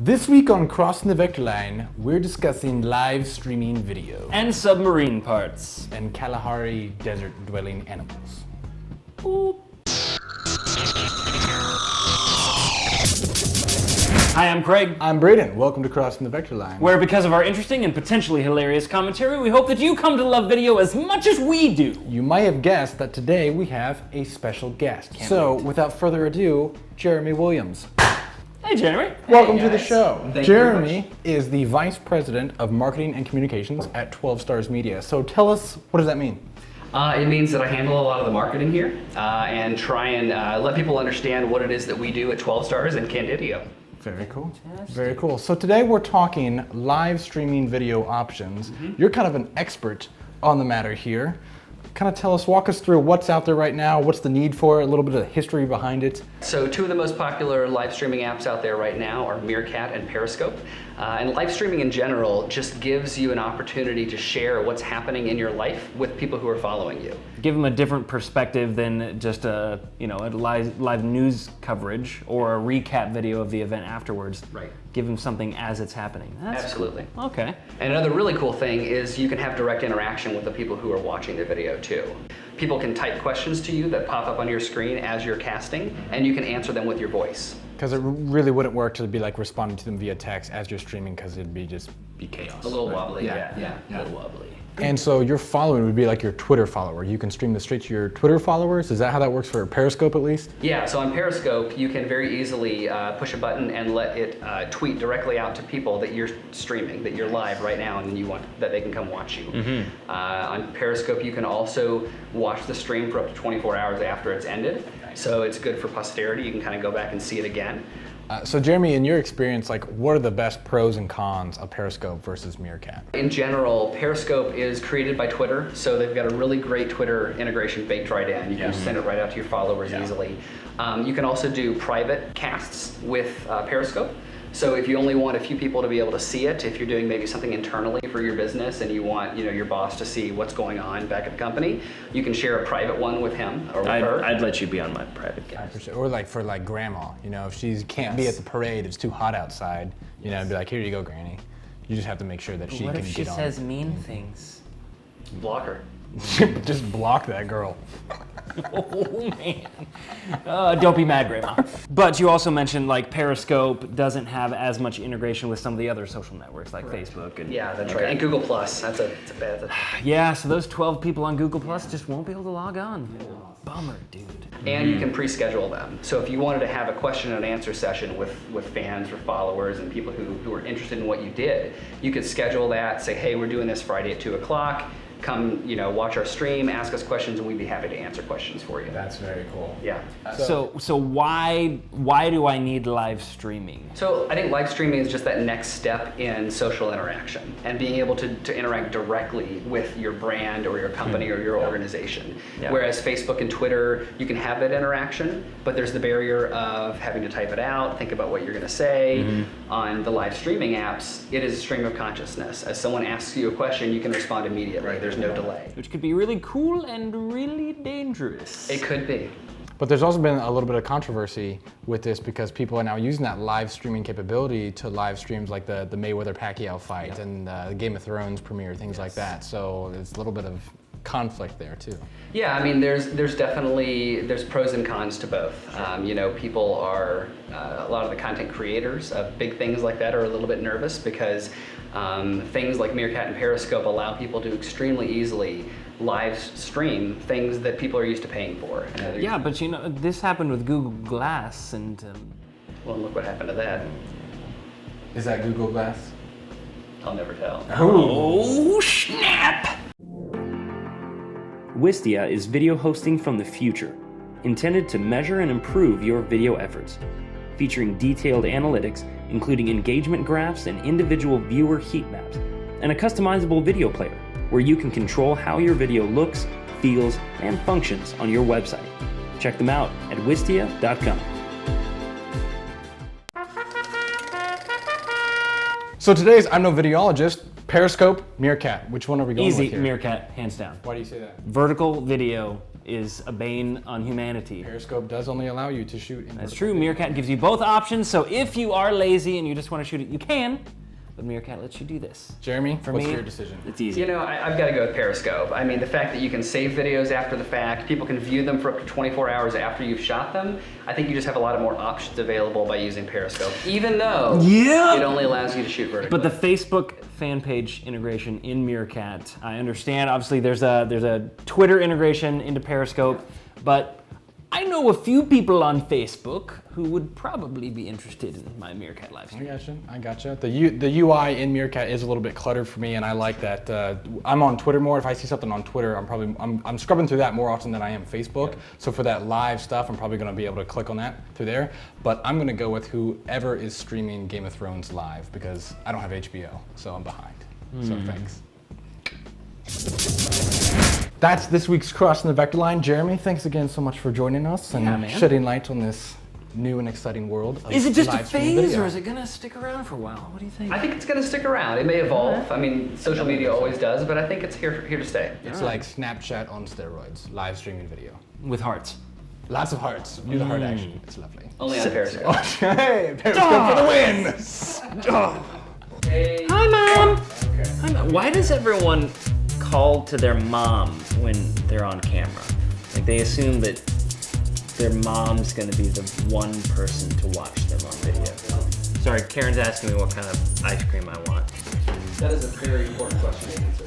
This week on Crossing the Vector Line, we're discussing live streaming video and submarine parts and Kalahari desert dwelling animals. Boop. Hi, I'm Craig. I'm Braden. Welcome to Crossing the Vector Line, Where because of our interesting and potentially hilarious commentary, we hope that you come to love video as much as we do. You might have guessed that today we have a special guest. Without further ado, Jeremy Williams. Hey, Jeremy. Welcome to the show. Thank you Jeremy is the Vice President of Marketing and Communications at 12 Stars Media. So tell us, what does that mean? It means that I handle a lot of the marketing here and try and let people understand what it is that we do at 12 Stars and Candidio. Very cool. Fantastic. Very cool. So today we're talking live streaming video options. You're kind of an expert on the matter here. Kind of walk us through what's out there right now, what's the need for it, a little bit of history behind it. So two of the most popular live streaming apps out there right now are Meerkat and Periscope. And live streaming in general just gives you an opportunity to share what's happening in your life with people who are following you. Give them a different perspective than just a live news coverage or a recap video of the event afterwards. Right. Give them something as it's happening. That's Absolutely. Cool. Okay. And another really cool thing is you can have direct interaction with the people who are watching the video too. People can type questions to you that pop up on your screen as you're casting, and you can answer them with your voice. Because it really wouldn't work to be like responding to them via text as you're streaming, because it'd be chaos. A little wobbly, yeah. A little wobbly. And so your following would be like your Twitter follower. You can stream this straight to your Twitter followers. Is that how that works for Periscope at least? Yeah, so on Periscope, you can very easily push a button and let it tweet directly out to people that you're streaming, that you're live right now, and you want that they can come watch you. On Periscope, you can also watch the stream for up to 24 hours after it's ended. So it's good for posterity. You can kind of go back and see it again. So Jeremy, in your experience, what are the best pros and cons of Periscope versus Meerkat? In general, Periscope is created by Twitter, so they've got a really great Twitter integration baked right in. You can send it right out to your followers easily. You can also do private casts with Periscope. So if you only want a few people to be able to see it, if you're doing maybe something internally for your business and you want your boss to see what's going on back at the company, you can share a private one with him or with her. I'd let you be on my private cast. Or for grandma, if she can't be at the parade, it's too hot outside, be like, here you go, Granny. You just have to make sure that she can get on. What if she says mean things? Block her. Just block that girl. Oh man. Don't be mad, Grandma. But you also mentioned Periscope doesn't have as much integration with some of the other social networks like Facebook. And, yeah, that's right. And Google Plus. That's a bad. Yeah, so those 12 people on Google Plus just won't be able to log on. Bummer, dude. And you can pre-schedule them. So if you wanted to have a question and answer session with fans or followers and people who are interested in what you did, you could schedule that, say, hey, we're doing this Friday at 2 o'clock. Come, watch our stream, ask us questions, and we'd be happy to answer questions for you. That's very cool. Yeah. So why do I need live streaming? So I think live streaming is just that next step in social interaction and being able to interact directly with your brand or your company or your organization. Yeah. Whereas Facebook and Twitter, you can have that interaction, but there's the barrier of having to type it out, think about what you're going to say. On the live streaming apps, it is a stream of consciousness. As someone asks you a question, you can respond immediately. There's no delay. Which could be really cool and really dangerous. It could be. But there's also been a little bit of controversy with this because people are now using that live streaming capability to live streams like the Mayweather-Pacquiao fight and the Game of Thrones premiere, things like that. So there's a little bit of conflict there too. Yeah, I mean, there's definitely pros and cons to both. People are a lot of the content creators of big things like that are a little bit nervous because things like Meerkat and Periscope allow people to extremely easily live stream things that people are used to paying for. Yeah, but this happened with Google Glass and. Well, look what happened to that. Is that Google Glass? I'll never tell. Oh snap! Wistia is video hosting from the future, intended to measure and improve your video efforts, featuring detailed analytics, including engagement graphs and individual viewer heat maps, and a customizable video player, where you can control how your video looks, feels, and functions on your website. Check them out at wistia.com. So today's I'm no videologist, Periscope, Meerkat. Which one are we going with Easy, here? Meerkat, hands down. Why do you say that? Vertical video is a bane on humanity. Periscope does only allow you to shoot in That's vertical true. video. Meerkat gives you both options, so if you are lazy and you just want to shoot it, you can. But Meerkat lets you do this. Jeremy, For what's me, your decision? It's easy. You know, I've got to go with Periscope. I mean, the fact that you can save videos after the fact, people can view them for up to 24 hours after you've shot them, I think you just have a lot of more options available by using Periscope, even though it only allows you to shoot vertically. But the Facebook fan page integration in Meerkat, I understand. Obviously, there's a Twitter integration into Periscope, but I know a few people on Facebook who would probably be interested in my Meerkat live stream. I gotcha. The UI in Meerkat is a little bit cluttered for me, and I like that. I'm on Twitter more. If I see something on Twitter, I'm scrubbing through that more often than I am Facebook. So for that live stuff, I'm probably going to be able to click on that through there. But I'm going to go with whoever is streaming Game of Thrones live because I don't have HBO, so I'm behind. So thanks. That's this week's Crossing the Vector Line. Jeremy, thanks again so much for joining us and shedding light on this new and exciting world of Is it just a live streaming phase, video. or is it gonna stick around for a while? What do you think? I think it's going to stick around. It may evolve. I mean, social media always does, but I think it's here to stay. It's like Snapchat on steroids, live streaming video. With hearts. Lots of hearts. Do the heart action. It's lovely. Only on Periscope. Hey, Periscope for the win! Hi, Mom! Hi, Mom. Why does everyone call to their mom when they're on camera? Like, they assume that their mom's gonna be the one person to watch them on video. Sorry, Karen's asking me what kind of ice cream I want. That is a very important question to answer.